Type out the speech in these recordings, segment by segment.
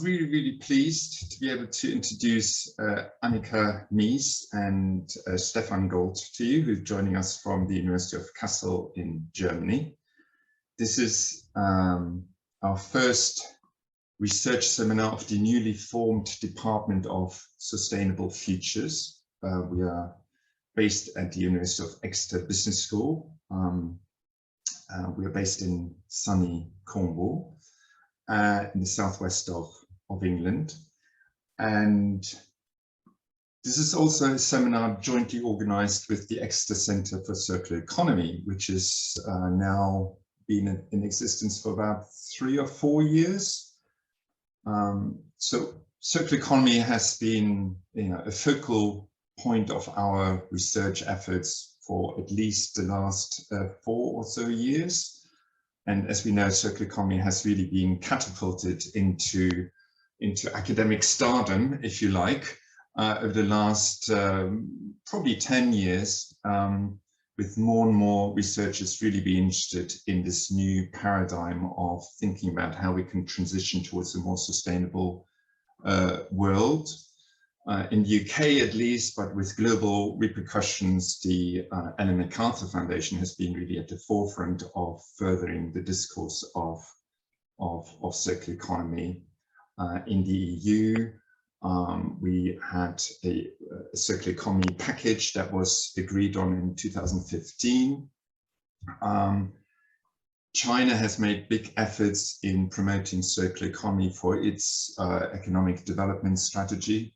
really pleased to be able to introduce Annika, Mies and Stefan Gold to you, who's joining us from the University of Kassel in Germany. This is our first research seminar of the newly formed Department of Sustainable Futures. We are based at the University of Exeter Business School. We are based in sunny Cornwall, in the southwest of England. And this is also a seminar jointly organized with the Exeter Centre for Circular Economy, which has now been in existence for about 3 or 4 years. So circular economy has been, a focal point of our research efforts for at least the last 4 or so years. And as we know, circular economy has really been catapulted into academic stardom, if you like, over the last probably 10 years, with more and more researchers really being interested in this new paradigm of thinking about how we can transition towards a more sustainable world. In the UK at least, but with global repercussions, the Ellen MacArthur Foundation has been really at the forefront of furthering the discourse of circular economy. In the EU, we had a circular economy package that was agreed on in 2015. China has made big efforts in promoting circular economy for its economic development strategy.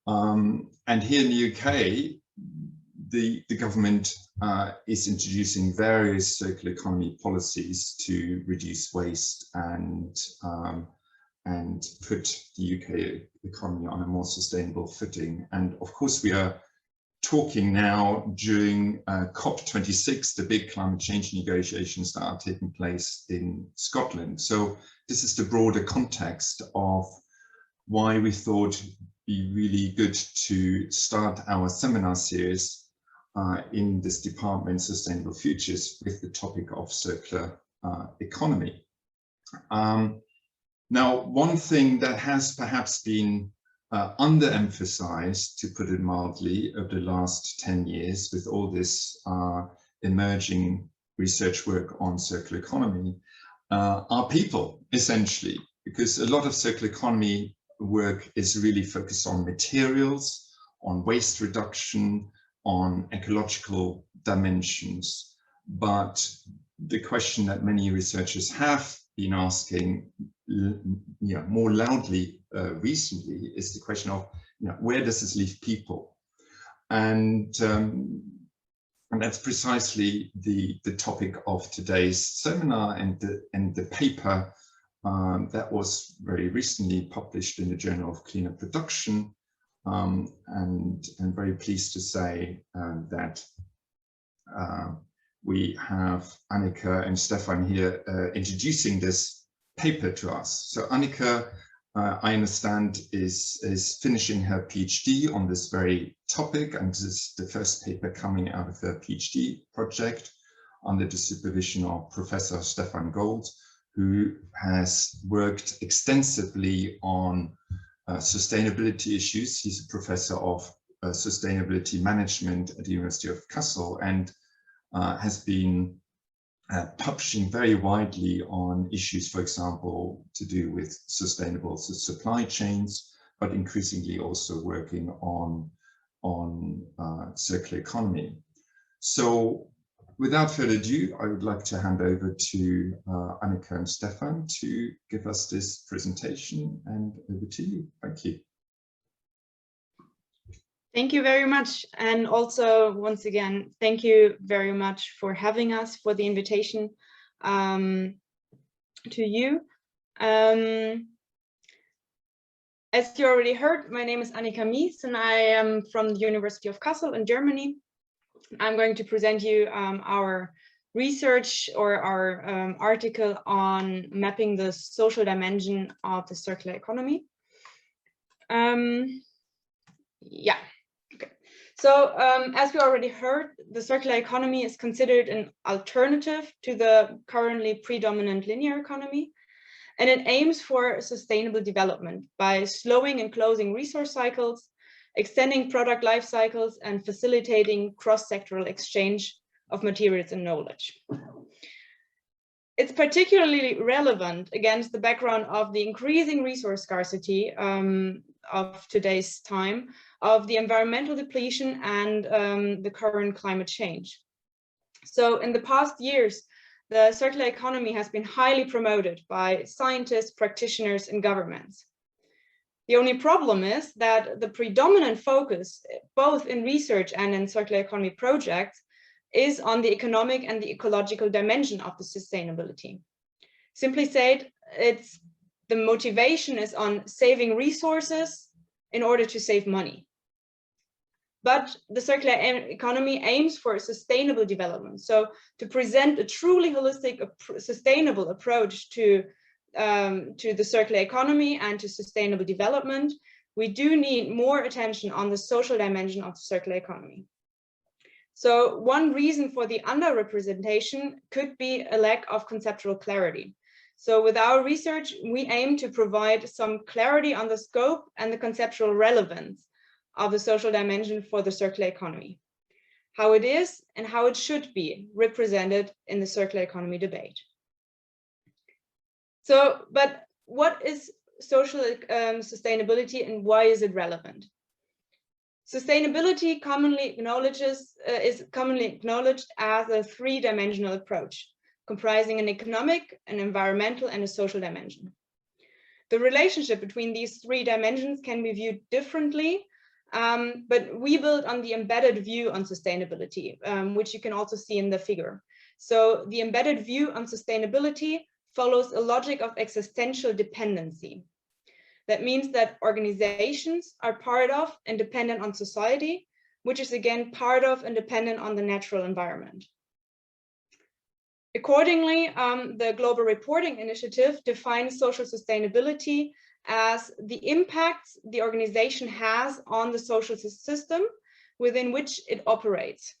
And here in the UK, the government is introducing various circular economy policies to reduce waste and put the UK economy on a more sustainable footing. And of course, we are talking now during COP26, the big climate change negotiations that are taking place in Scotland. So this is the broader context of why we thought it'd be really good to start our seminar series in this department, Sustainable Futures, with the topic of circular economy. Now, one thing that has perhaps been underemphasized, to put it mildly, over the last 10 years with all this emerging research work on circular economy are people, essentially, because a lot of circular economy work is really focused on materials, on waste reduction, on ecological dimensions. But the question that many researchers have been asking more loudly recently is the question of where does this leave people? And that's precisely the topic of today's seminar and the paper that was very recently published in the Journal of Cleaner Production. And I'm very pleased to say that we have Annika and Stefan here introducing this paper to us. So Annika, I understand, is finishing her PhD on this very topic, and this is the first paper coming out of her PhD project under the supervision of Professor Stefan Gold, who has worked extensively on sustainability issues. He's a professor of sustainability management at the University of Kassel and has been publishing very widely on issues, for example, to do with sustainable supply chains, but increasingly also working on circular economy. So without further ado, I would like to hand over to Annika and Stefan to give us this presentation, and over to you. Thank you. Thank you very much. And also, once again, thank you very much for having us, for the invitation to you. As you already heard, my name is Annika Mies, and I am from the University of Kassel in Germany. I'm going to present you our research or our article on mapping the social dimension of the circular economy. Yeah. Okay. So as we already heard, the circular economy is considered an alternative to the currently predominant linear economy. And it aims for sustainable development by slowing and closing resource cycles, extending product life cycles, and facilitating cross-sectoral exchange of materials and knowledge. It's particularly relevant against the background of the increasing resource scarcity of today's time, of the environmental depletion, and the current climate change. So in the past years, the circular economy has been highly promoted by scientists, practitioners, and governments. The only problem is that the predominant focus, both in research and in circular economy projects, is on the economic and the ecological dimension of the sustainability. Simply said, the motivation is on saving resources in order to save money. But the circular economy aims for sustainable development. So to present a truly holistic, sustainable approach to the circular economy and to sustainable development, we do need more attention on the social dimension of the circular economy. So one reason for the underrepresentation could be a lack of conceptual clarity. So with our research, we aim to provide some clarity on the scope and the conceptual relevance of the social dimension for the circular economy, how it is and how it should be represented in the circular economy debate. So, but what is social sustainability and why is it relevant? Sustainability is commonly acknowledged as a three-dimensional approach, comprising an economic, an environmental, and a social dimension. The relationship between these three dimensions can be viewed differently, but we build on the embedded view on sustainability, which you can also see in the figure. So the embedded view on sustainability follows a logic of existential dependency. That means that organizations are part of and dependent on society, which is again part of and dependent on the natural environment. Accordingly, the Global Reporting Initiative defines social sustainability as the impact the organization has on the social system within which it operates.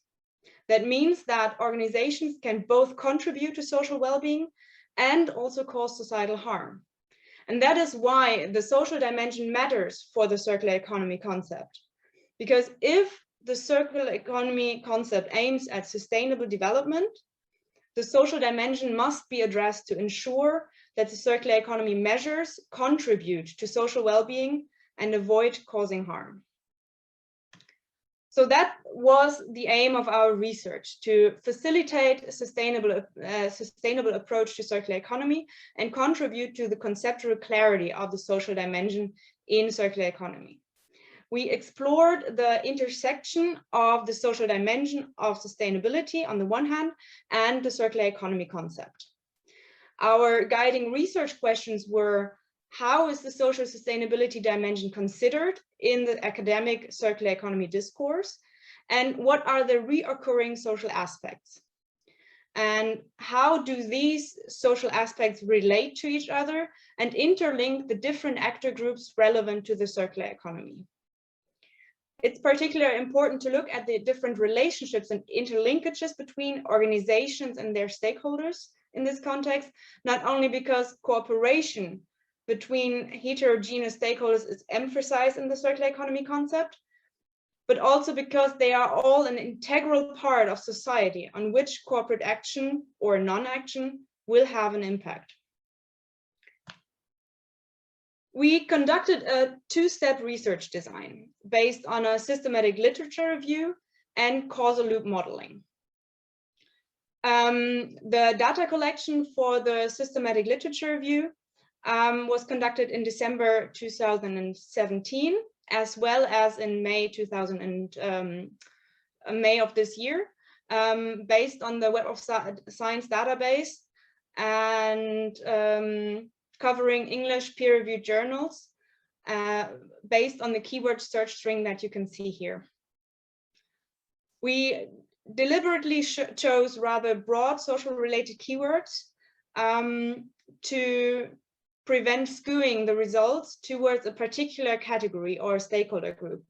That means that organizations can both contribute to social well-being and also cause societal harm. And that is why the social dimension matters for the circular economy concept. Because if the circular economy concept aims at sustainable development, the social dimension must be addressed to ensure that the circular economy measures contribute to social well-being and avoid causing harm. So that was the aim of our research, to facilitate a sustainable approach to circular economy and contribute to the conceptual clarity of the social dimension in circular economy. We explored the intersection of the social dimension of sustainability on the one hand and the circular economy concept. Our guiding research questions were: how is the social sustainability dimension considered in the academic circular economy discourse? And what are the reoccurring social aspects? And how do these social aspects relate to each other and interlink the different actor groups relevant to the circular economy? It's particularly important to look at the different relationships and interlinkages between organizations and their stakeholders in this context, not only because cooperation between heterogeneous stakeholders is emphasized in the circular economy concept, but also because they are all an integral part of society on which corporate action or non-action will have an impact. We conducted a two-step research design based on a systematic literature review and causal loop modeling. The data collection for the systematic literature review was conducted in December 2017, as well as in May of this year, based on the Web of Science database and covering English peer-reviewed journals based on the keyword search string that you can see here. We deliberately chose rather broad social-related keywords to prevent skewing the results towards a particular category or stakeholder group.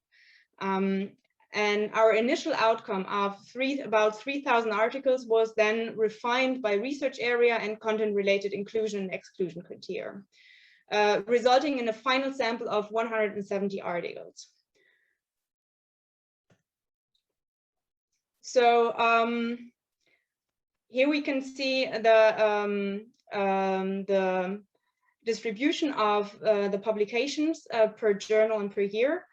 And our initial outcome of about 3,000 articles was then refined by research area and content-related inclusion and exclusion criteria, resulting in a final sample of 170 articles. So here we can see the distribution of the publications per journal and per year.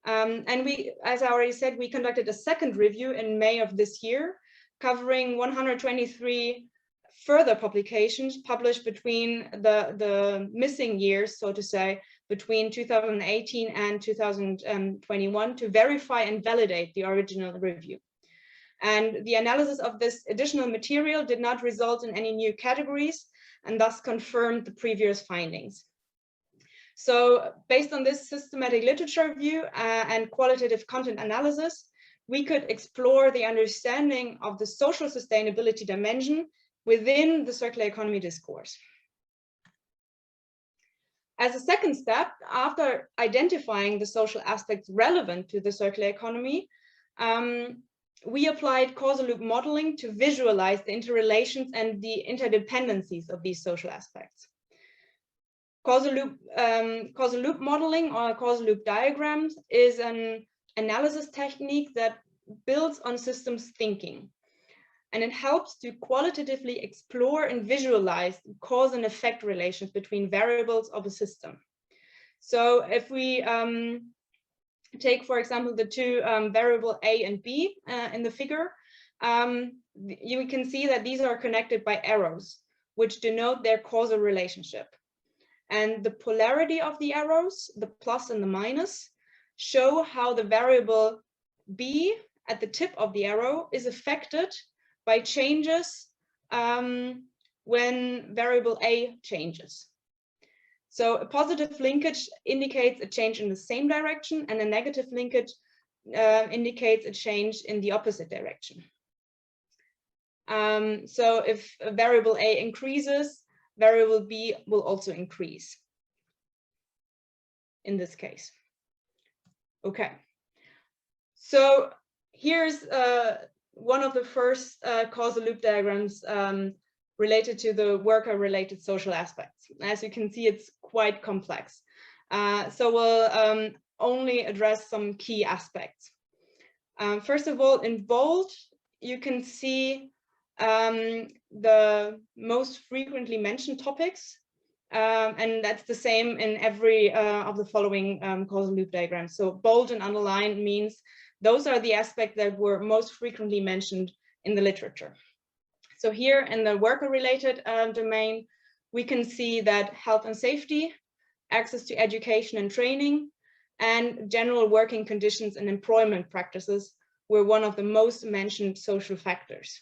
And we, as I already said, we conducted a second review in May of this year, covering 123 further publications published between the missing years, so to say, between 2018 and 2021 to verify and validate the original review. And the analysis of this additional material did not result in any new categories and thus confirmed the previous findings. So based on this systematic literature review and qualitative content analysis, we could explore the understanding of the social sustainability dimension within the circular economy discourse. As a second step, after identifying the social aspects relevant to the circular economy, we applied causal loop modeling to visualize the interrelations and the interdependencies of these social aspects. Causal loop modeling or causal loop diagrams is an analysis technique that builds on systems thinking, and it helps to qualitatively explore and visualize cause and effect relations between variables of a system. So if we take, for example, the two variable A and B in the figure, you can see that these are connected by arrows, which denote their causal relationship. And the polarity of the arrows, the plus and the minus, show how the variable B at the tip of the arrow is affected by changes when variable A changes. So a positive linkage indicates a change in the same direction, and a negative linkage indicates a change in the opposite direction. So if variable A increases, variable B will also increase in this case. Okay, so here's one of the first causal loop diagrams related to the worker-related social aspects. As you can see, it's quite complex. So we'll only address some key aspects. First of all, in bold, you can see the most frequently mentioned topics, and that's the same in every of the following causal loop diagrams. So bold and underlined means those are the aspects that were most frequently mentioned in the literature. So here in the worker-related domain, we can see that health and safety, access to education and training, and general working conditions and employment practices were one of the most mentioned social factors.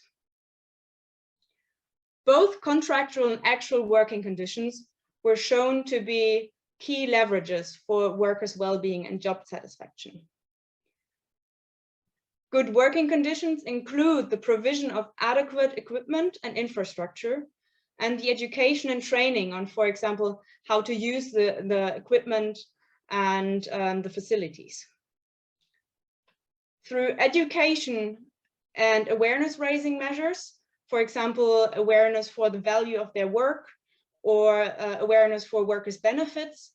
Both contractual and actual working conditions were shown to be key leverages for workers' well-being and job satisfaction. Good working conditions include the provision of adequate equipment and infrastructure, and the education and training on, for example, how to use the equipment and the facilities. Through education and awareness-raising measures, for example, awareness for the value of their work or awareness for workers' benefits,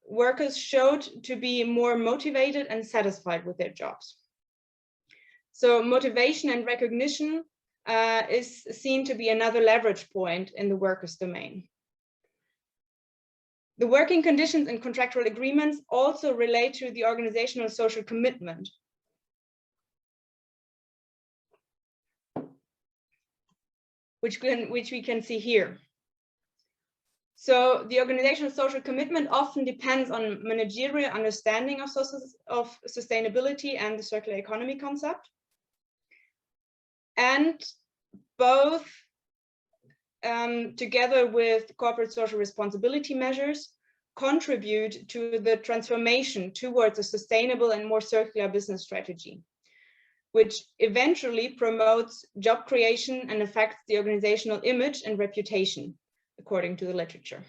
workers showed to be more motivated and satisfied with their jobs. So motivation and recognition is seen to be another leverage point in the workers' domain. The working conditions and contractual agreements also relate to the organizational social commitment. Which we can see here. So the organizational social commitment often depends on managerial understanding of sustainability and the circular economy concept. And both together with corporate social responsibility measures contribute to the transformation towards a sustainable and more circular business strategy, which eventually promotes job creation and affects the organizational image and reputation, according to the literature.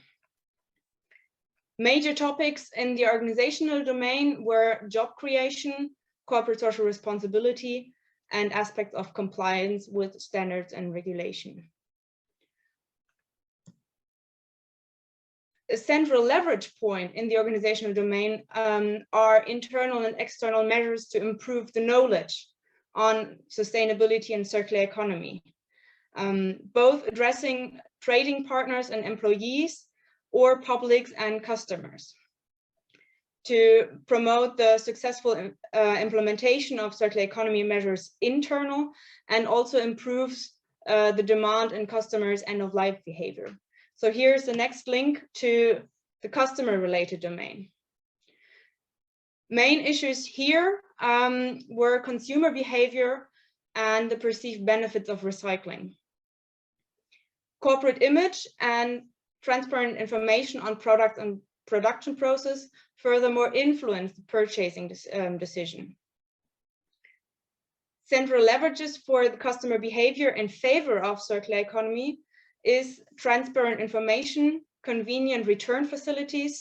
Major topics in the organizational domain were job creation, corporate social responsibility, and aspects of compliance with standards and regulation. A central leverage point in the organizational domain are internal and external measures to improve the knowledge on sustainability and circular economy, both addressing trading partners and employees or publics and customers, to promote the successful implementation of circular economy measures internal, and also improves the demand in customers' end-of-life behavior. So here's the next link to the customer-related domain. Main issues here were consumer behavior and the perceived benefits of recycling. Corporate image and transparent information on product and production process furthermore influence the purchasing decision. Central leverages for the customer behavior in favor of circular economy is transparent information, convenient return facilities,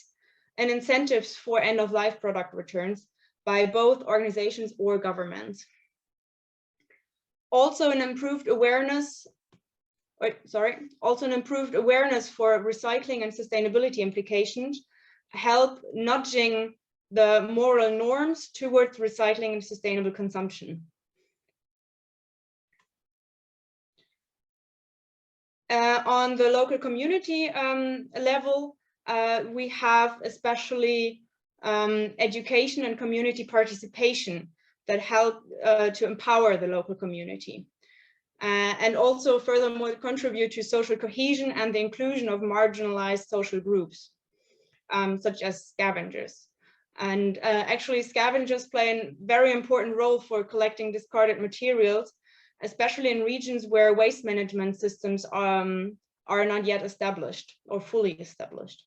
and incentives for end-of-life product returns by both organizations or governments. Also an improved awareness for recycling and sustainability implications help nudging the moral norms towards recycling and sustainable consumption. On the local community level, we have especially education and community participation that help to empower the local community. And also furthermore contribute to social cohesion and the inclusion of marginalized social groups, such as scavengers. And actually scavengers play a very important role for collecting discarded materials, especially in regions where waste management systems are not yet established or fully established.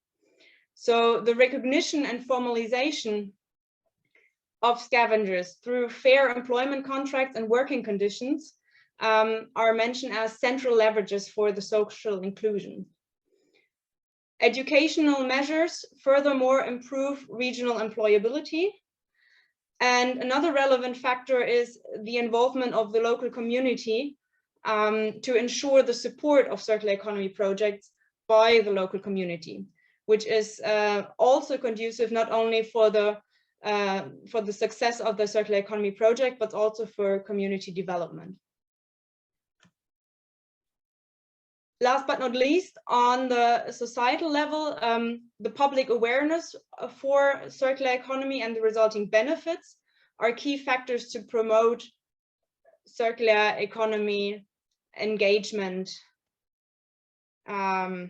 So the recognition and formalization of scavengers through fair employment contracts and working conditions are mentioned as central leverages for the social inclusion. Educational measures furthermore improve regional employability. And another relevant factor is the involvement of the local community to ensure the support of circular economy projects by the local community, which is also conducive not only for the success of the circular economy project, but also for community development. Last but not least, on the societal level, the public awareness for circular economy and the resulting benefits are key factors to promote circular economy engagement and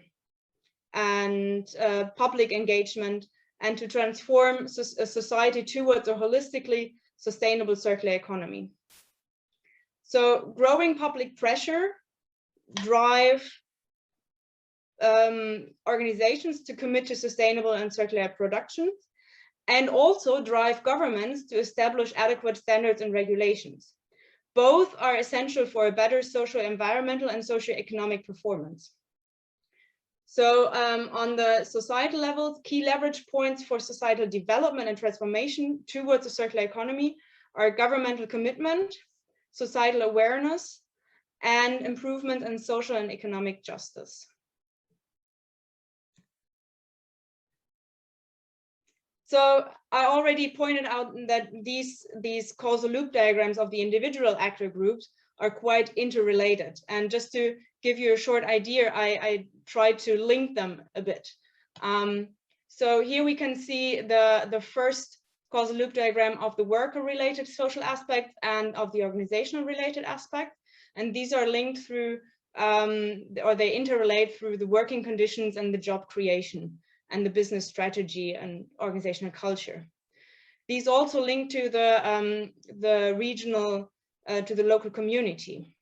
public engagement, and to transform a society towards a holistically sustainable circular economy. So growing public pressure drive organizations to commit to sustainable and circular production, and also drive governments to establish adequate standards and regulations. Both are essential for a better social, environmental, and socio-economic performance. So on the societal level, key leverage points for societal development and transformation towards a circular economy are governmental commitment, societal awareness, and improvement in social and economic justice. So I already pointed out that these causal loop diagrams of the individual actor groups are quite interrelated. And just to give you a short idea, I tried to link them a bit. So here we can see the first causal loop diagram of the worker-related social aspect and of the organizational-related aspect. And these are linked through, or they interrelate through the working conditions and the job creation and the business strategy and organizational culture. These also link to the regional, to the local community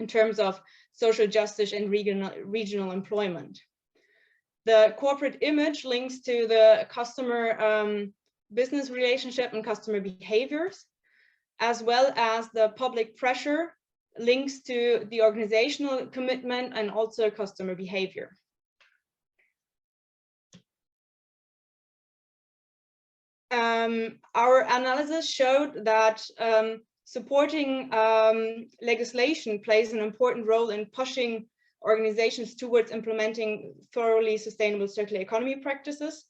in terms of social justice and regional employment. The corporate image links to the customer business relationship and customer behaviors, as well as the public pressure links to the organizational commitment and also customer behavior. our analysis showed that supporting legislation plays an important role in pushing organizations towards implementing thoroughly sustainable circular economy practices.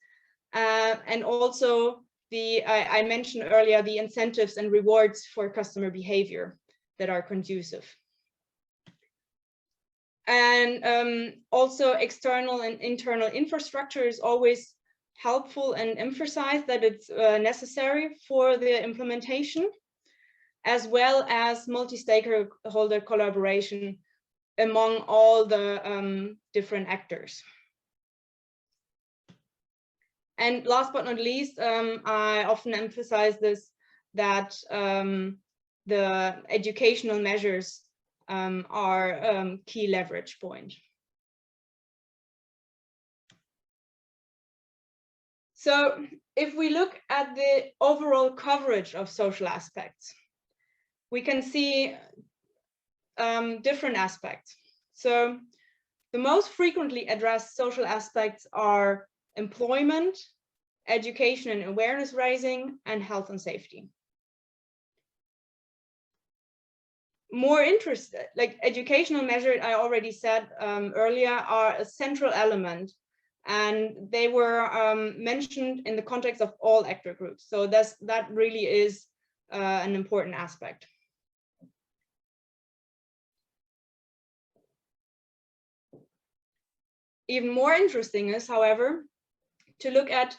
And also I mentioned earlier, the incentives and rewards for customer behavior that are conducive. And also external and internal infrastructure is always helpful, and emphasize that it's necessary for the implementation, as well as multi-stakeholder collaboration among all the different actors. And last but not least, I often emphasize this, that the educational measures are key leverage point. So if we look at the overall coverage of social aspects, we can see different aspects. So the most frequently addressed social aspects are employment, education and awareness raising, and health and safety. More interested, like educational measures, I already said earlier, are a central element, and they were mentioned in the context of all actor groups. So that really is an important aspect. Even more interesting is, however, to look at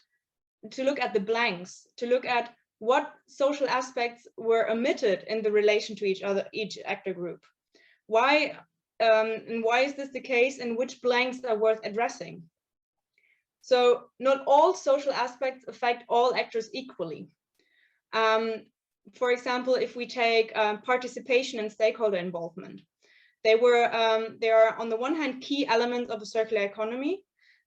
the blanks, to look at what social aspects were omitted in the relation to each actor group. Why, and why is this the case, and which blanks are worth addressing? So not all social aspects affect all actors equally. For example, if we take participation and stakeholder involvement, they are on the one hand key elements of a circular economy,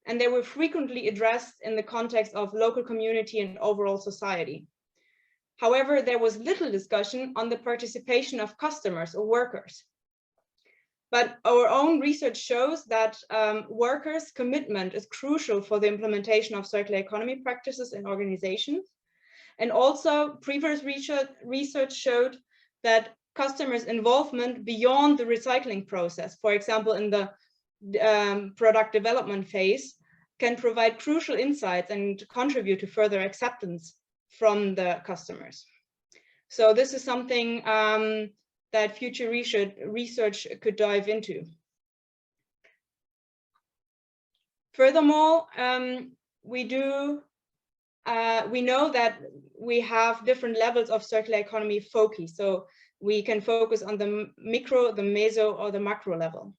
and they were frequently addressed in the context of local community and overall society. However, there was little discussion on the participation of customers or workers. But our own research shows that workers' commitment is crucial for the implementation of circular economy practices in organizations. And also previous research showed that customers' involvement beyond the recycling process, for example, in the product development phase, can provide crucial insights and contribute to further acceptance from the customers. So this is something that future research could dive into. Furthermore, we know that we have different levels of circular economy focus. So we can focus on the micro, the meso, or the macro level.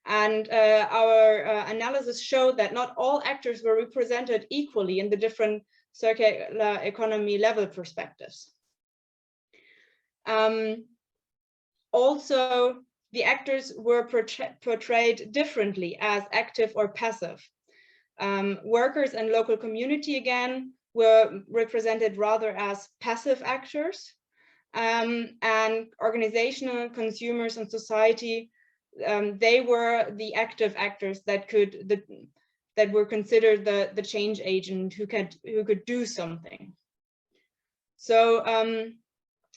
And our analysis showed that not all actors were represented equally in the different circular economy level perspectives. Also, the actors were portrayed differently as active or passive. Workers and local community, again, were represented rather as passive actors, and organizational, consumers, and society, they were the active actors that were considered the change agent who could do something. So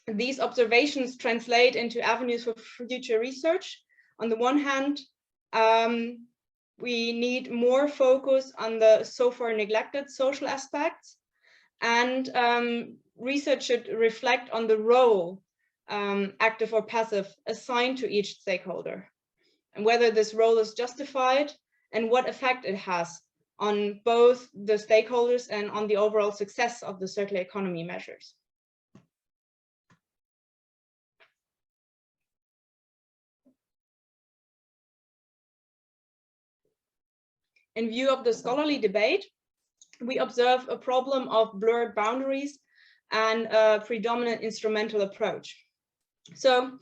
these observations translate into avenues for future research. On the one hand, we need more focus on the so far neglected social aspects, and research should reflect on the role, active or passive, assigned to each stakeholder, and whether this role is justified and what effect it has on both the stakeholders and on the overall success of the circular economy measures. In view of the scholarly debate, we observe a problem of blurred boundaries and a predominant instrumental approach. So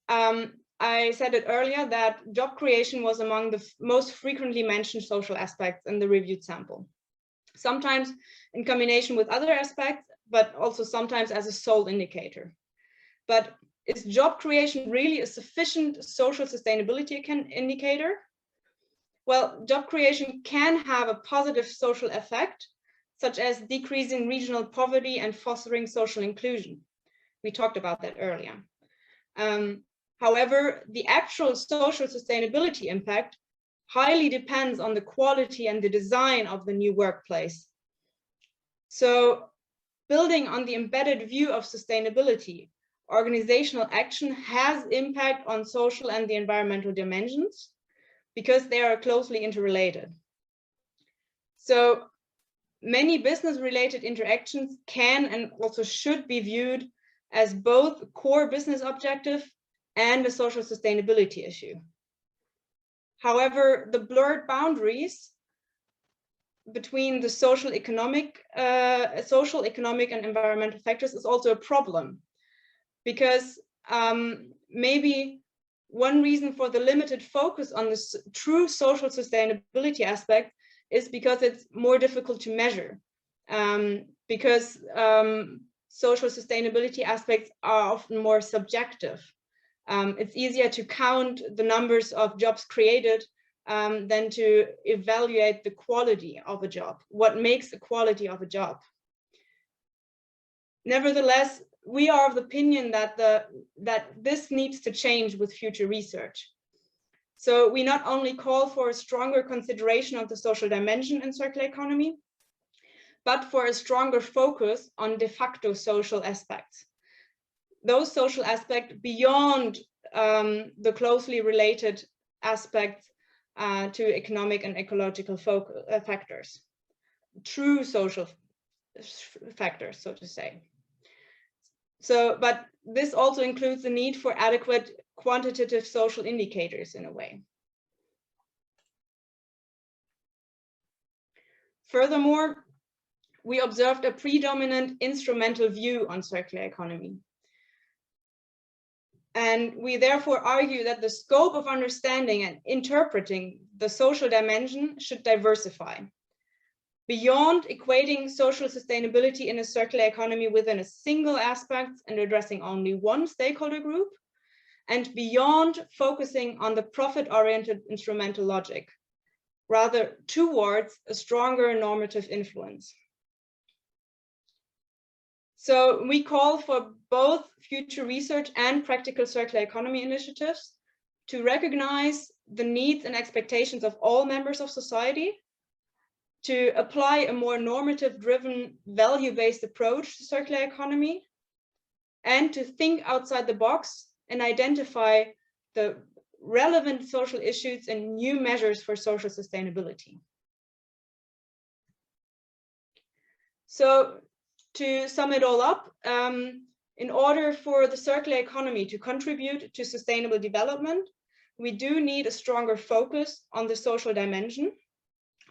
I said it earlier that job creation was among the most frequently mentioned social aspects in the reviewed sample. Sometimes in combination with other aspects, but also sometimes as a sole indicator. But is job creation really a sufficient social sustainability indicator? Well, job creation can have a positive social effect, such as decreasing regional poverty and fostering social inclusion. We talked about that earlier. However, the actual social sustainability impact highly depends on the quality and the design of the new workplace. So, building on the embedded view of sustainability, organizational action has impact on social and the environmental dimensions because they are closely interrelated. So many business-related interactions can and also should be viewed as both a core business objective and a social sustainability issue. However, the blurred boundaries between the social, economic, and environmental factors is also a problem, because maybe one reason for the limited focus on the true social sustainability aspect is because it's more difficult to measure, because social sustainability aspects are often more subjective. It's easier to count the numbers of jobs created than to evaluate the quality of a job, what makes the quality of a job. Nevertheless, we are of the opinion that this needs to change with future research. So we not only call for a stronger consideration of the social dimension in circular economy, but for a stronger focus on de facto social aspects. Those social aspects beyond the closely related aspects to economic and ecological factors, true social factors, so to say. So, but this also includes the need for adequate quantitative social indicators in a way. Furthermore, we observed a predominant instrumental view on circular economy. And we therefore argue that the scope of understanding and interpreting the social dimension should diversify. Beyond equating social sustainability in a circular economy within a single aspect and addressing only one stakeholder group, and beyond focusing on the profit-oriented instrumental logic, rather towards a stronger normative influence. So we call for both future research and practical circular economy initiatives to recognize the needs and expectations of all members of society, to apply a more normative-driven, value-based approach to circular economy, and to think outside the box and identify the relevant social issues and new measures for social sustainability. So to sum it all up, in order for the circular economy to contribute to sustainable development, we do need a stronger focus on the social dimension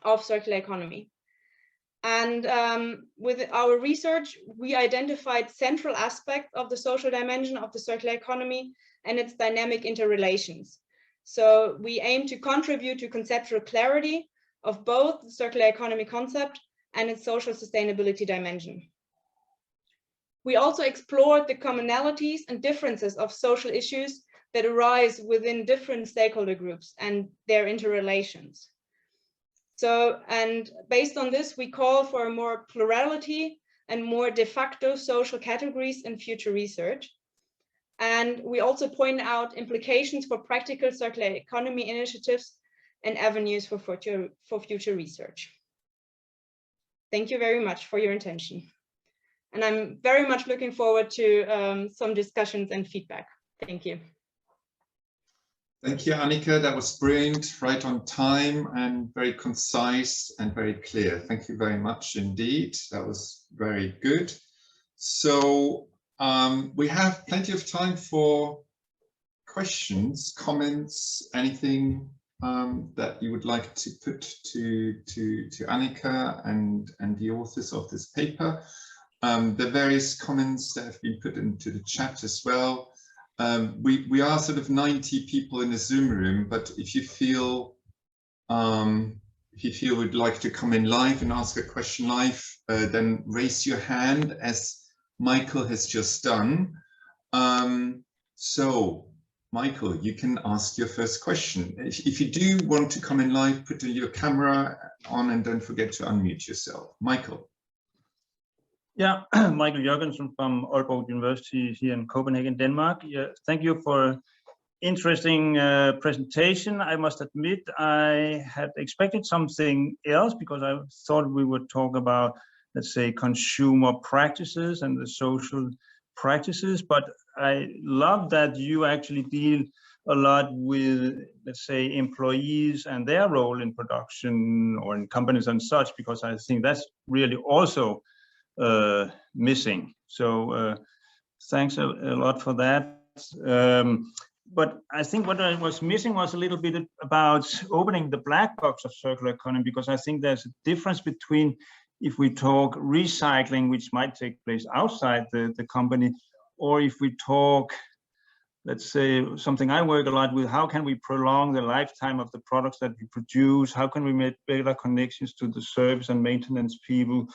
of circular economy. And with our research, we identified central aspects of the social dimension of the circular economy and its dynamic interrelations. So we aim to contribute to conceptual clarity of both the circular economy concept and its social sustainability dimension. We also explored the commonalities and differences of social issues that arise within different stakeholder groups and their interrelations. So, and based on this, we call for more plurality and more de facto social categories in future research. And we also point out implications for practical circular economy initiatives and avenues for future research. Thank you very much for your attention. And I'm very much looking forward to some discussions and feedback. Thank you. Thank you, Annika. That was brilliant, right on time and very concise and very clear. Thank you very much indeed. That was very good. So we have plenty of time for questions, comments, anything that you would like to put to Annika and the authors of this paper. The various comments that have been put into the chat as well. We are sort of 90 people in the Zoom room, but if you feel would like to come in live and ask a question live, then raise your hand as Michael has just done. So Michael, you can ask your first question. If you do want to come in live, put your camera on and don't forget to unmute yourself. Michael. Yeah, Michael Jørgensen from Aalborg University here in Copenhagen, Denmark. Yeah, thank you for interesting presentation. I must admit I had expected something else because I thought we would talk about, let's say, consumer practices and the social practices, but I love that you actually deal a lot with, let's say, employees and their role in production or in companies and such, because I think that's really also missing. So thanks a lot for that. But I think what I was missing was a little bit about opening the black box of circular economy, because I think there's a difference between if we talk recycling, which might take place outside the company, or if we talk, let's say, something I work a lot with, how can we prolong the lifetime of the products that we produce? How can we make better connections to the service and maintenance people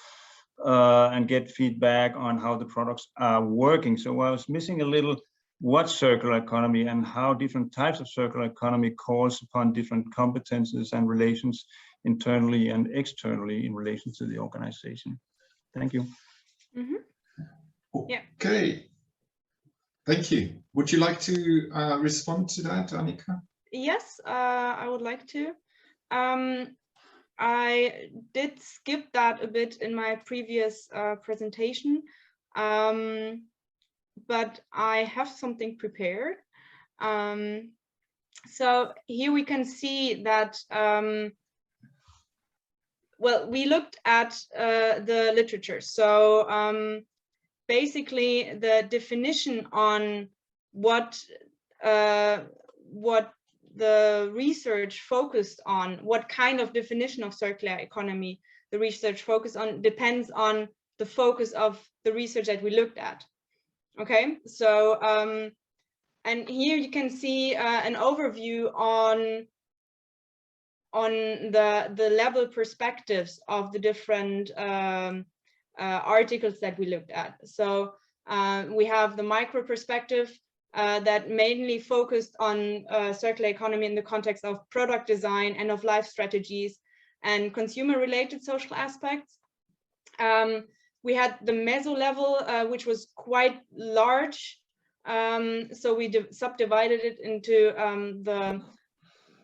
and get feedback on how the products are working? So I was missing a little what circular economy and how different types of circular economy calls upon different competences and relations internally and externally in relation to the organization. Thank you. Mm-hmm. Okay. Yeah. Thank you. Would you like to respond to that, Annika? Yes, I would like to. I did skip that a bit in my previous presentation, but I have something prepared. So here we can see that, well, we looked at the literature. So basically the definition on what the research focused on, what kind of definition of circular economy the research focused on, depends on the focus of the research that we looked at. Okay, so and here you can see an overview on the level perspectives of the different articles that we looked at. So we have the micro perspective that mainly focused on circular economy in the context of product design, end of life strategies, and consumer related social aspects. We had the meso level, which was quite large. So we subdivided it into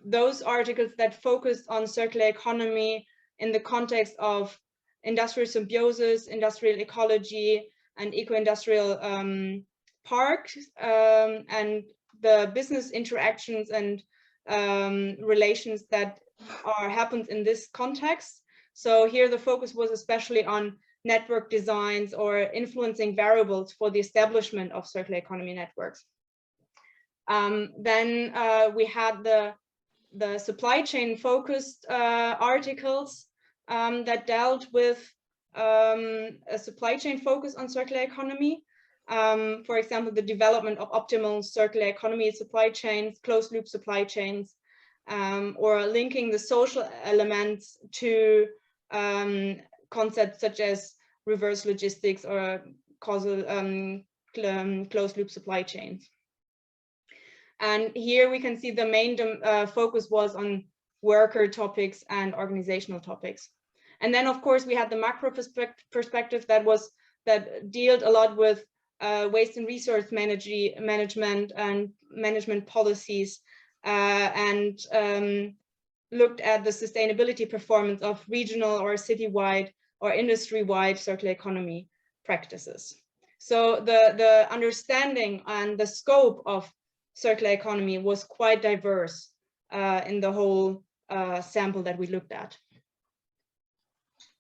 those articles that focused on circular economy in the context of industrial symbiosis, industrial ecology, and eco-industrial parks, and the business interactions and relations that happens in this context. So here the focus was especially on network designs or influencing variables for the establishment of circular economy networks. Then we had the supply chain focused articles that dealt with a supply chain focus on circular economy. For example, the development of optimal circular economy supply chains, closed loop supply chains, or linking the social elements to concepts such as reverse logistics or causal closed loop supply chains. And here we can see the main focus was on worker topics and organizational topics. And then, of course, we had the macro perspective that dealt a lot with waste and resource management and management policies, and looked at the sustainability performance of regional or citywide or industry-wide circular economy practices. So the understanding and the scope of circular economy was quite diverse in the whole sample that we looked at.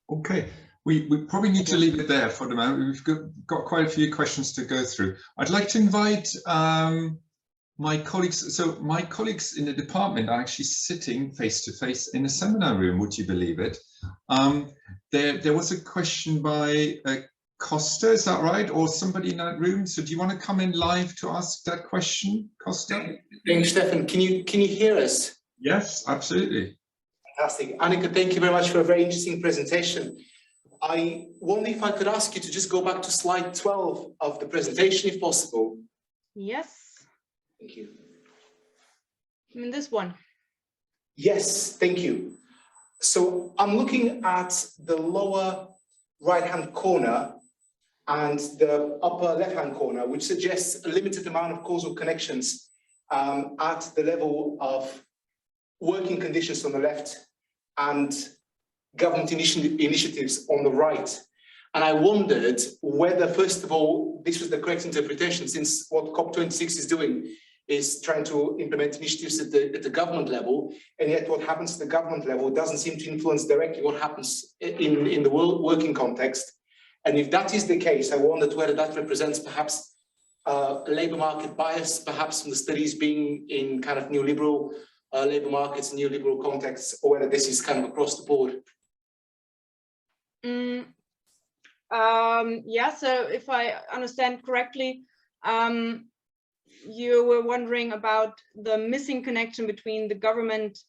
Okay, we probably need to leave it there for the moment. We've got quite a few questions to go through. I'd like to invite my colleagues. So my colleagues in the department are actually sitting face to face in a seminar room, would you believe it? There was a question by Costa, is that right? Or somebody in that room? So do you want to come in live to ask that question, Costa? Thank you, Stefan. Can you hear us? Yes, absolutely. Fantastic. Annika, thank you very much for a very interesting presentation. I wonder if I could ask you to just go back to slide 12 of the presentation, if possible. Yes. Thank you. I mean this one. Yes, thank you. So I'm looking at the lower right-hand corner, and the upper left-hand corner, which suggests a limited amount of causal connections at the level of working conditions on the left and government initiatives on the right. And I wondered whether, first of all, this was the correct interpretation, since what COP26 is doing is trying to implement initiatives at the government level, and yet what happens at the government level doesn't seem to influence directly what happens in the working context. And if that is the case, I wondered whether that represents perhaps labour market bias, perhaps from the studies being in kind of neoliberal labour markets and neoliberal contexts, or whether this is kind of across the board. Yeah, so if I understand correctly, you were wondering about the missing connection between the government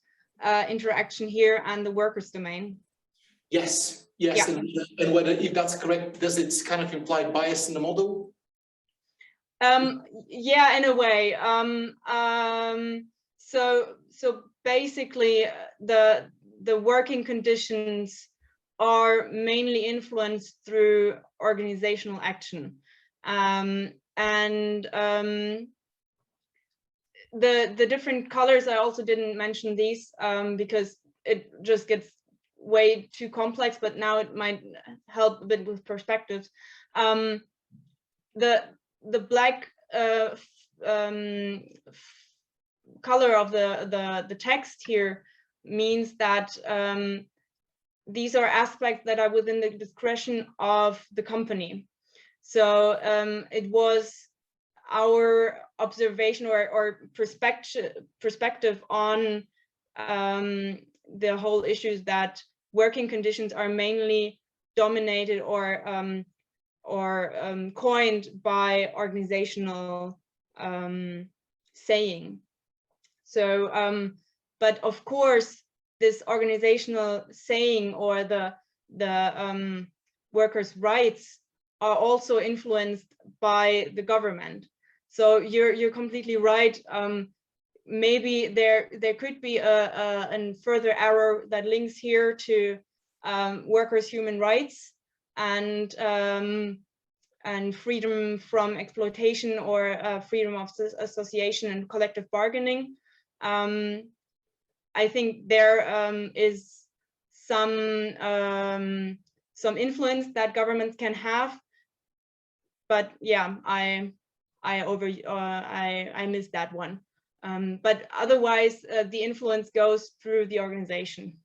interaction here and the workers' domain. Yes, yes, Yeah. And whether, if that's correct, does it kind of imply bias in the model? Yeah, in a way. So basically, the working conditions are mainly influenced through organizational action, the different colors. I also didn't mention these because it just gets way too complex, but now it might help a bit with perspectives. The black color of the text here means that these are aspects that are within the discretion of the company. So it was our observation or perspective on the whole issues that working conditions are mainly dominated or coined by organizational saying. So, but of course, this organizational saying or the workers' rights are also influenced by the government. So you're completely right. Maybe there could be a further error that links here to workers' human rights and freedom from exploitation or freedom of association and collective bargaining. I think there is some influence that governments can have, but yeah, I missed that one. But otherwise, the influence goes through the organization.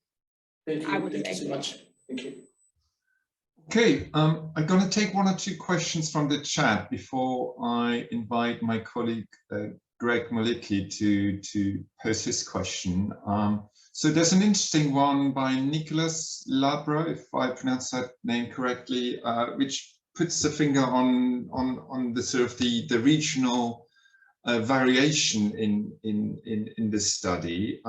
Thank you. Thank you so much. Thank you. Okay, I'm going to take one or two questions from the chat before I invite my colleague Greg Malicki to pose his question. So there's an interesting one by Nicholas Labro, if I pronounce that name correctly, which puts the finger on the sort of the regional variation in this study.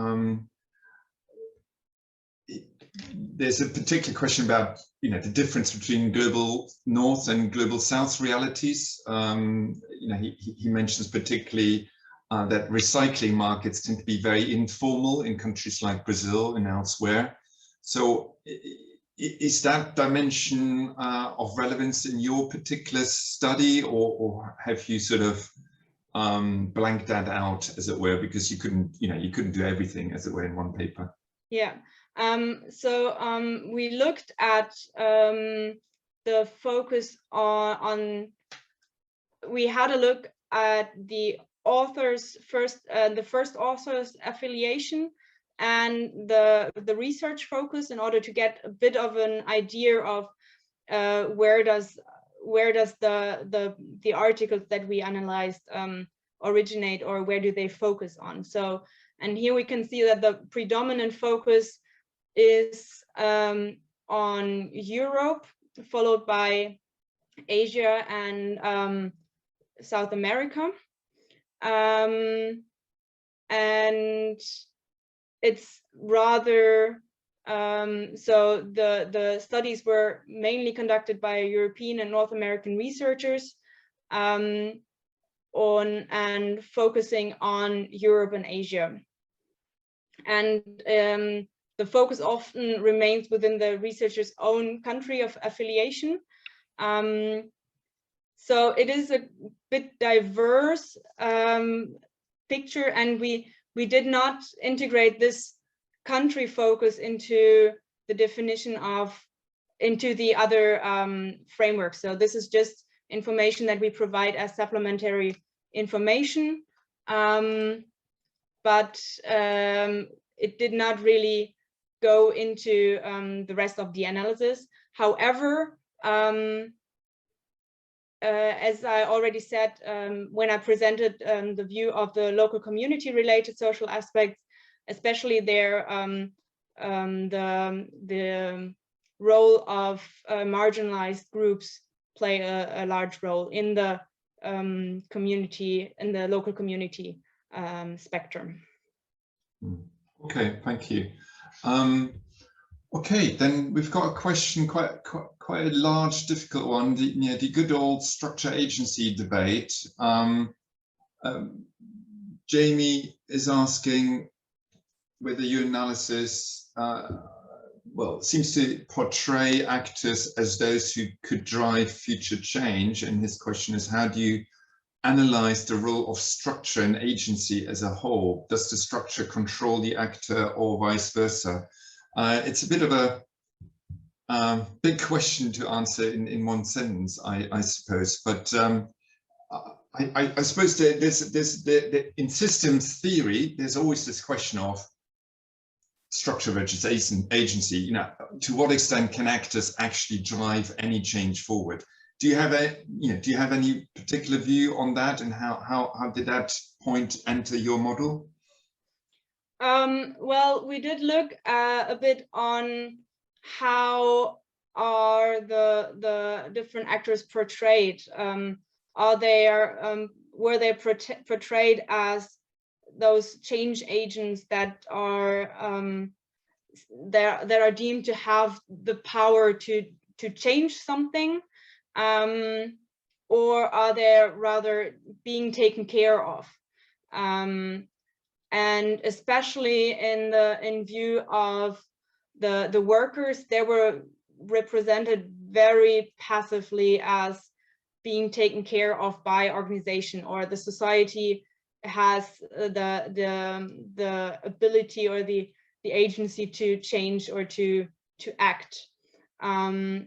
There's a particular question about the difference between global north and global south realities. He mentions particularly that recycling markets tend to be very informal in countries like Brazil and elsewhere. So is that dimension of relevance in your particular study, or have you sort of blanked that out, as it were, because you couldn't do everything, as it were, in one paper? Yeah. So we looked at the focus on. We had a look at the author's the first author's affiliation and the research focus, in order to get a bit of an idea of where does the articles that we analyzed originate, or where do they focus on. So, and here we can see that the predominant focus is on Europe, followed by Asia and South America. And it's rather, so the studies were mainly conducted by European and North American researchers and focusing on Europe and Asia. And the focus often remains within the researcher's own country of affiliation. So it is a bit diverse picture, and we did not integrate this country focus into the definition into the other frameworks. So this is just information that we provide as supplementary information, but it did not really go into the rest of the analysis. However, as I already said when I presented the view of the local community related social aspects, especially there the role of marginalized groups play a large role in the community, in the local community spectrum. Okay, thank you. Okay, then we've got a question, quite a large, difficult one. The good old structure agency debate. Jamie is asking whether your analysis, well, seems to portray actors as those who could drive future change. And his question is, how do you analyze the role of structure and agency as a whole? Does the structure control the actor or vice versa? It's a bit of a big question to answer in one sentence, I suppose. But I suppose in systems theory, there's always this question of structure versus agency. You know, to what extent can actors actually drive any change forward? Do you have any particular view on that, and how did that point enter your model? Well, we did look a bit on how are the different actors portrayed. Were they portrayed as those change agents that are deemed to have the power to change something, or are they rather being taken care of? And especially in view of the workers, they were represented very passively as being taken care of by organization, or the society has the ability or the agency to change or to act.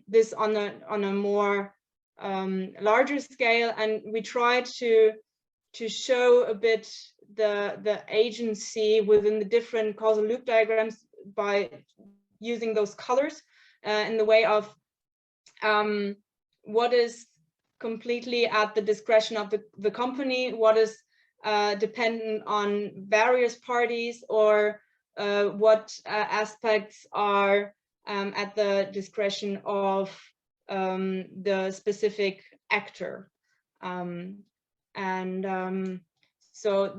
This on a more larger scale, and we tried to show a bit the agency within the different causal loop diagrams by using those colors in the way of what is completely at the discretion of the company, what is dependent on various parties, or what aspects are at the discretion of the specific actor. So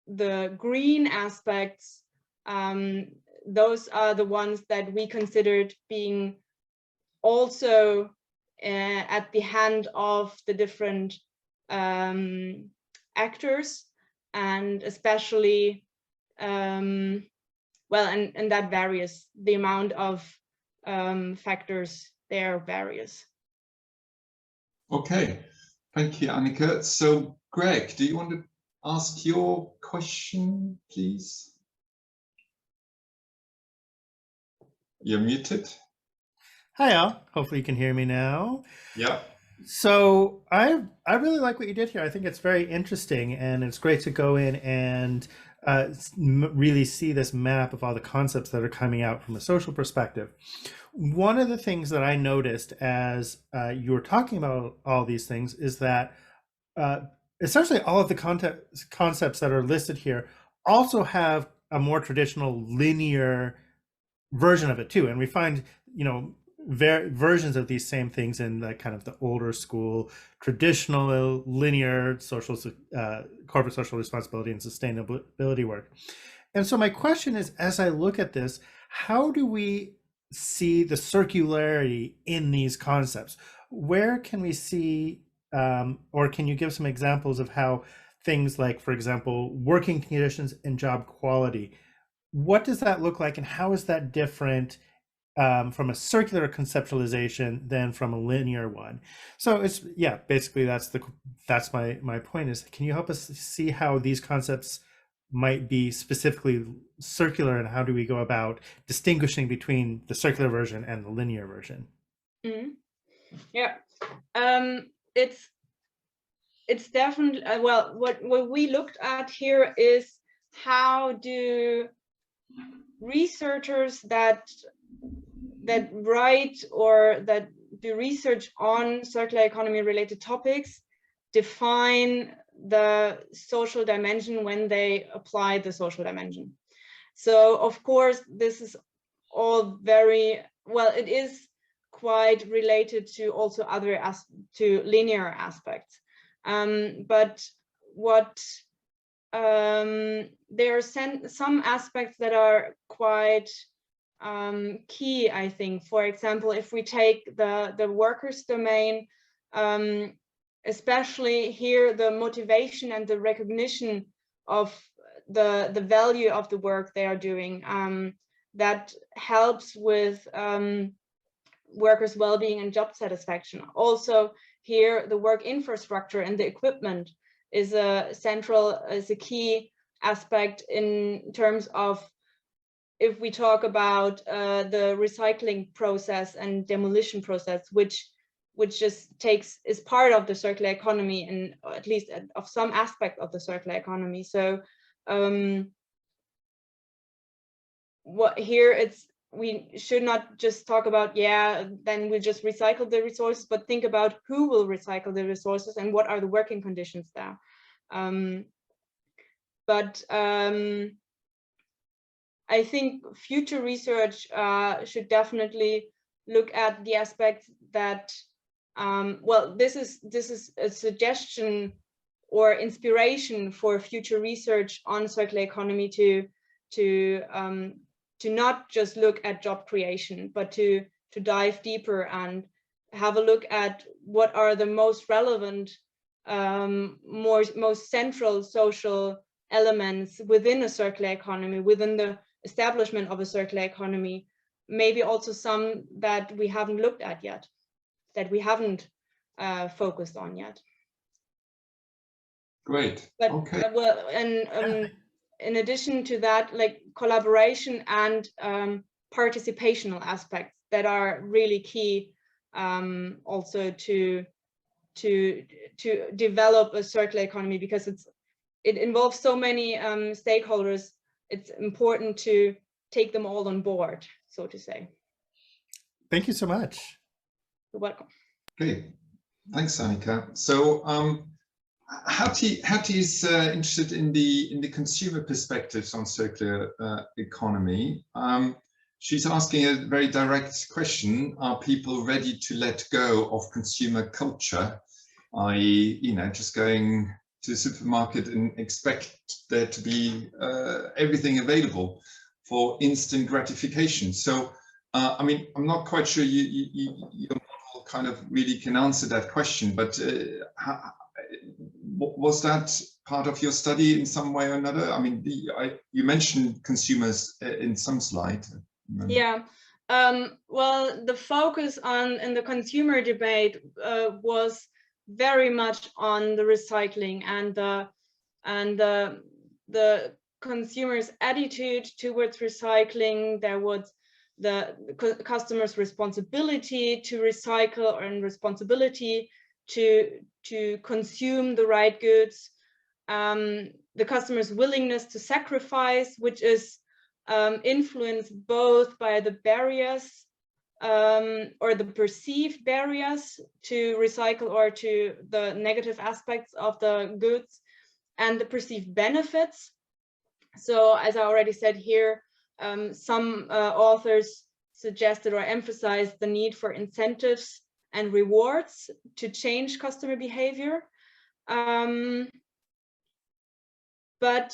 the green aspects, those are the ones that we considered being also at the hand of the different actors, and especially well, and that varies. The amount of factors there varies. Okay, thank you, Annika. So, Greg, do you want to ask your question, please? You're muted. Hi, all. Hopefully you can hear me now. Yeah. So I really like what you did here. I think it's very interesting, and it's great to go in and really see this map of all the concepts that are coming out from a social perspective. One of the things that I noticed as you were talking about all these things is that essentially all of the concepts that are listed here also have a more traditional linear version of it too. And we find, you know, versions of these same things in the kind of the older school, traditional linear social, corporate social responsibility and sustainability work. And so my question is, as I look at this, how do we see the circularity in these concepts? Where can we see, or can you give some examples of how things like, for example, working conditions and job quality, what does that look like, and how is that different from a circular conceptualization than from a linear one. So it's, yeah, basically that's my point is, can you help us see how these concepts might be specifically circular, and how do we go about distinguishing between the circular version and the linear version? Mm-hmm. Yeah, it's definitely well, what we looked at here is how do researchers that write or that do research on circular economy related topics define the social dimension when they apply the social dimension. So of course this is all very well, it is quite related to also other to linear aspects, but what there are some aspects that are quite key, I think. For example, if we take the workers domain, especially here, the motivation and the recognition of the value of the work they are doing, that helps with workers' well-being and job satisfaction. Also here, the work infrastructure and the equipment is a key aspect in terms of, if we talk about the recycling process and demolition process, which just is part of the circular economy, and at least of some aspect of the circular economy. So what here we should not just talk about, yeah, then we just recycle the resources, but think about who will recycle the resources and what are the working conditions there. I think future research should definitely look at the aspect that, well, this is a suggestion or inspiration for future research on circular economy to not just look at job creation, but to dive deeper and have a look at what are the most relevant, most central social elements within a circular economy, within the establishment of a circular economy, maybe also some that we haven't looked at yet, that we haven't focused on yet. Great. But okay. Well, and in addition to that, like collaboration and participational aspects that are really key, also to develop a circular economy, because it involves so many stakeholders. It's important to take them all on board, so to say. Thank you so much. You're welcome. Okay, thanks, Annika. So Hattie is interested in the consumer perspectives on circular economy. She's asking a very direct question: are people ready to let go of consumer culture, i.e., just going to the supermarket and expect there to be everything available for instant gratification? So, I mean, I'm not quite sure your model kind of really can answer that question, but was that part of your study in some way or another? I mean, you mentioned consumers in some slide. Yeah. Well, the focus in the consumer debate was very much on the recycling and the consumer's attitude towards recycling. There was the customer's responsibility to recycle and responsibility to consume the right goods, the customer's willingness to sacrifice, which is influenced both by the barriers or the perceived barriers to recycle or to the negative aspects of the goods, and the perceived benefits. So as I already said here, some authors suggested or emphasized the need for incentives and rewards to change customer behavior. But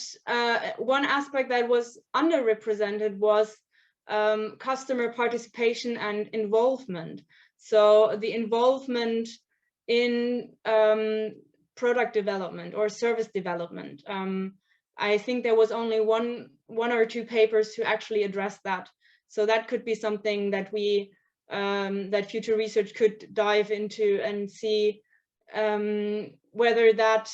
one aspect that was underrepresented was customer participation and involvement. So the involvement in product development or service development. I think there was only one or two papers who actually addressed that. So that could be something that we that future research could dive into and see whether that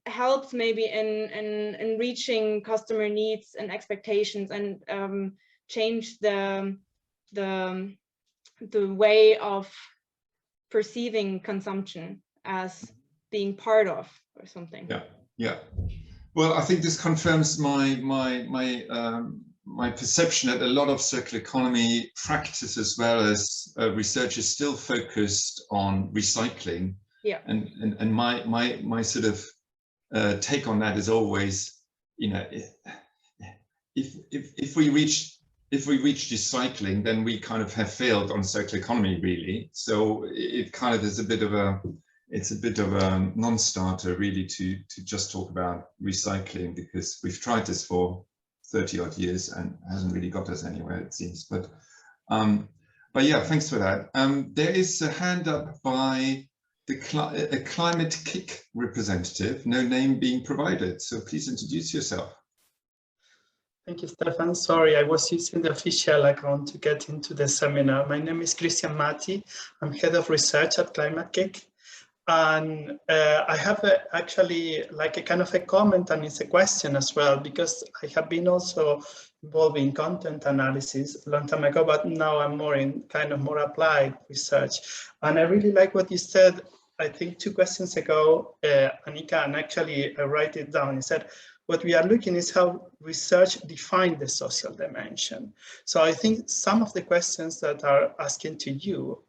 helps maybe in reaching customer needs and expectations, and change the way of perceiving consumption as being part of or something. Yeah. Well, I think this confirms my perception that a lot of circular economy practice as well as research is still focused on recycling. Yeah. And my sort of take on that is always, you know, if we reach recycling, then we kind of have failed on circular economy, really. So it kind of is a bit of a non-starter, really, to just talk about recycling, because we've tried this for 30 odd years and hasn't really got us anywhere, it seems. But yeah, thanks for that. There is a hand up by a Climate Kick representative, no name being provided. So please introduce yourself. Thank you, Stefan. Sorry, I was using the official account to get into the seminar. My name is Christian Mati. I'm head of research at Climate Kick. And I have actually like a kind of a comment, and it's a question as well, because I have been also involved in content analysis a long time ago, but now I'm more in kind of more applied research. And I really like what you said, I think 2 questions ago, Annika, and actually I write it down. You said, what we are looking is how research defines the social dimension. So I think some of the questions that are asking to you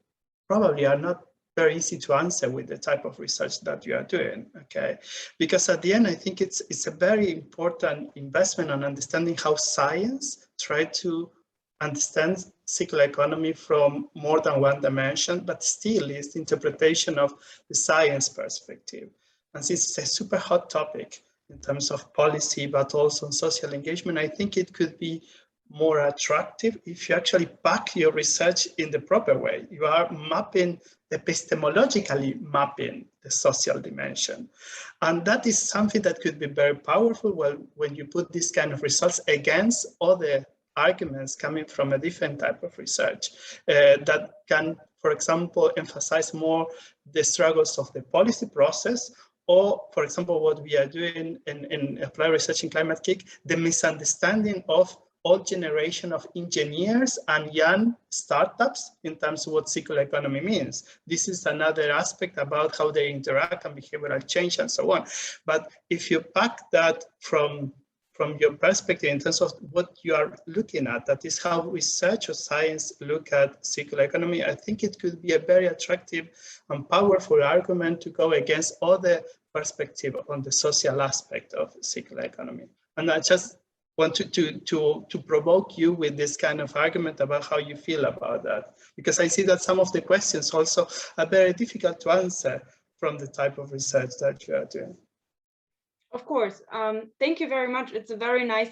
probably are not very easy to answer with the type of research that you are doing, okay? Because at the end, I think it's a very important investment on understanding how science tries to understand circular economy from more than one dimension, but still is the interpretation of the science perspective. And since it's a super hot topic in terms of policy, but also social engagement, I think it could be more attractive if you actually back your research in the proper way. You are mapping, epistemologically mapping the social dimension. And that is something that could be very powerful when you put this kind of results against other arguments coming from a different type of research that can, for example, emphasize more the struggles of the policy process, or, for example, what we are doing in applied research in Climate Kick, the misunderstanding of old generation of engineers and young startups in terms of what circular economy means. This is another aspect about how they interact and behavioral change and so on. But if you pack that from your perspective in terms of what you are looking at, that is how research or science look at circular economy, I think it could be a very attractive and powerful argument to go against other perspective on the social aspect of circular economy. And I just want to provoke you with this kind of argument about how you feel about that, because I see that some of the questions also are very difficult to answer from the type of research that you are doing. Of course, thank you very much. It's a very nice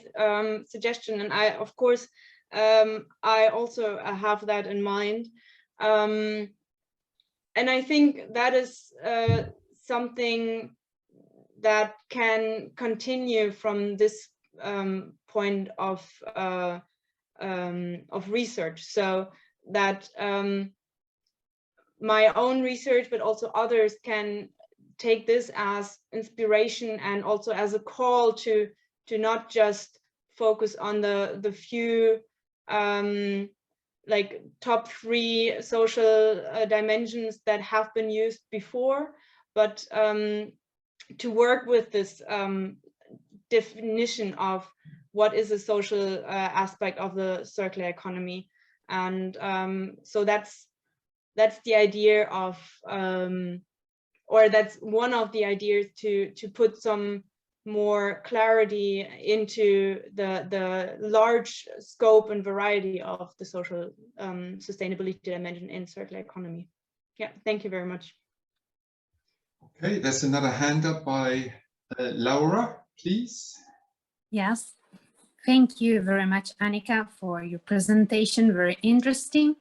suggestion, and I, of course, I also have that in mind, and I think that is something that can continue from this point of research, so that my own research, but also others, can take this as inspiration and also as a call to not just focus on the few like top 3 social dimensions that have been used before, but to work with this definition of what is a social aspect of the circular economy. And so that's the idea of or that's one of the ideas to put some more clarity into the large scope and variety of the social sustainability dimension in circular economy. Yeah, thank you very much. Okay, there's another hand up by Laura, please. Yes, thank you very much, Annika, for your presentation. Very interesting.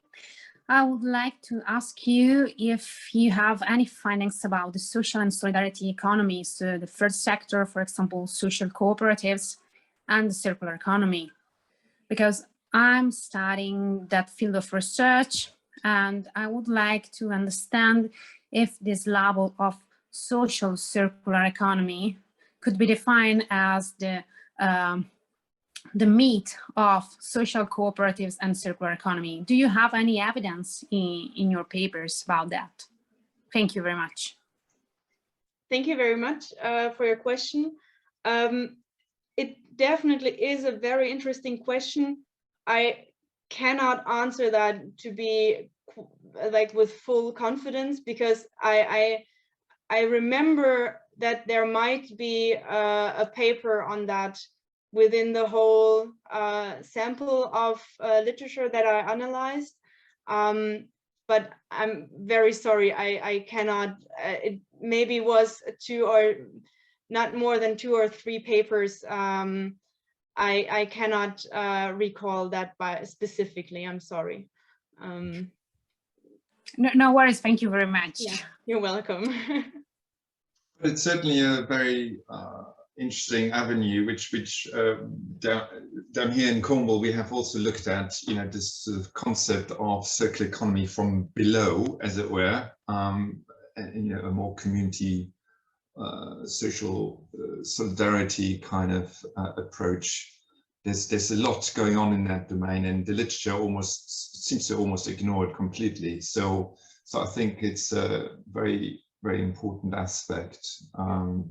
I would like to ask you if you have any findings about the social and solidarity economies, so the first sector, for example, social cooperatives, and the circular economy. Because I'm studying that field of research, and I would like to understand if this label of social circular economy could be defined as the meat of social cooperatives and circular economy. Do you have any evidence in your papers about that? Thank you very much. Thank you very much for your question. It definitely is a very interesting question. I cannot answer that to be like with full confidence, because I remember that there might be a paper on that within the whole sample of literature that I analyzed. But I'm very sorry, I cannot, it maybe was 2 or not more than 2 or 3 papers. I cannot recall that specifically, I'm sorry. No worries, thank you very much. Yeah, you're welcome. It's certainly a very interesting avenue, which down here in Cornwall we have also looked at, you know, this sort of concept of circular economy from below, as it were, and, you know, a more community social solidarity kind of approach. There's a lot going on in that domain, and the literature almost seems to almost ignore it completely. So I think it's a very important aspect,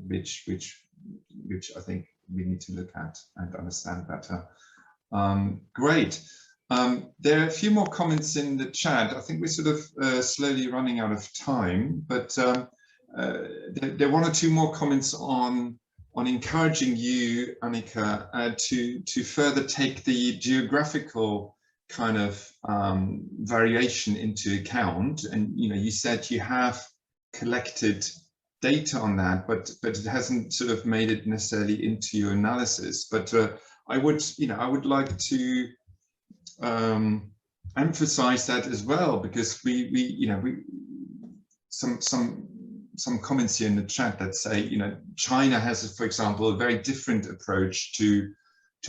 which I think we need to look at and understand better. Great. There are a few more comments in the chat. I think we're sort of slowly running out of time, but there are 1 or 2 more comments on encouraging you, Annika, to further take the geographical kind of variation into account. And you know, you said you have collected data on that, but it hasn't sort of made it necessarily into your analysis. But I would like to emphasize that as well, because we some comments here in the chat that say, you know, China has, for example, a very different approach to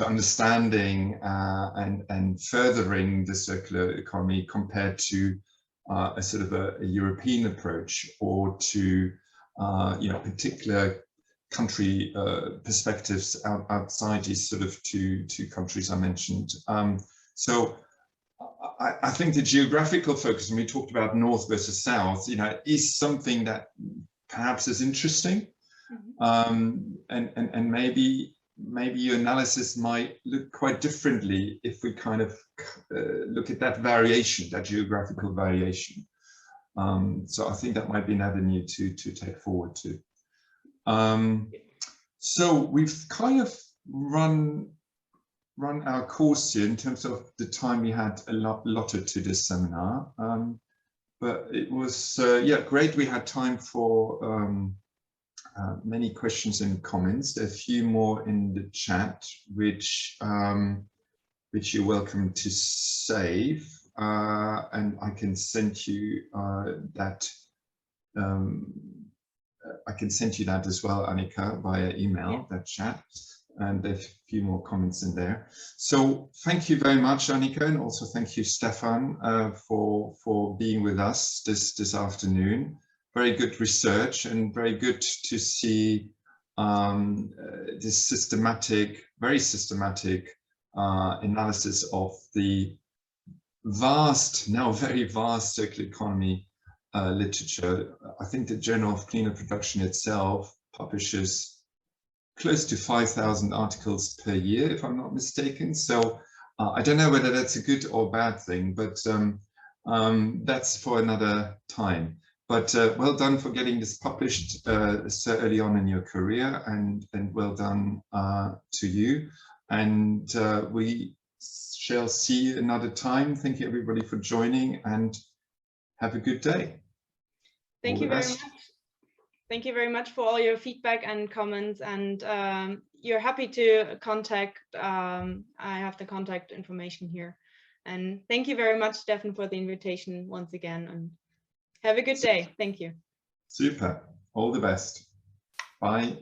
understanding and furthering the circular economy compared to a sort of a European approach, or to you know, particular country perspectives outside these sort of two countries I mentioned. So I think the geographical focus, when we talked about north versus south, you know, is something that perhaps is interesting. And maybe your analysis might look quite differently if we kind of look at that variation, that geographical variation. So I think that might be an avenue to take forward too. So we've kind of run our course here in terms of the time we had allotted to this seminar. But it was yeah, great. We had time for many questions and comments. There are a few more in the chat, which you're welcome to save, and I can send you that. I can send you that as well, Annika, via email, that chat. And there's a few more comments in there. So thank you very much, Annika, and also thank you, Stefan, for being with us this afternoon. Very good research, and very good to see this systematic, very systematic analysis of the vast, now very vast circular economy literature. I think the Journal of Cleaner Production itself publishes close to 5,000 articles per year, if I'm not mistaken. So I don't know whether that's a good or bad thing, but that's for another time. But well done for getting this published so early on in your career, and well done to you. And we shall see you another time. Thank you everybody for joining, and have a good day. Thank you very much. Thank you very much for all your feedback and comments, and you're happy to contact, I have the contact information here. And thank you very much, Stefan, for the invitation once again, and have a good day. Thank you. Super. All the best. Bye.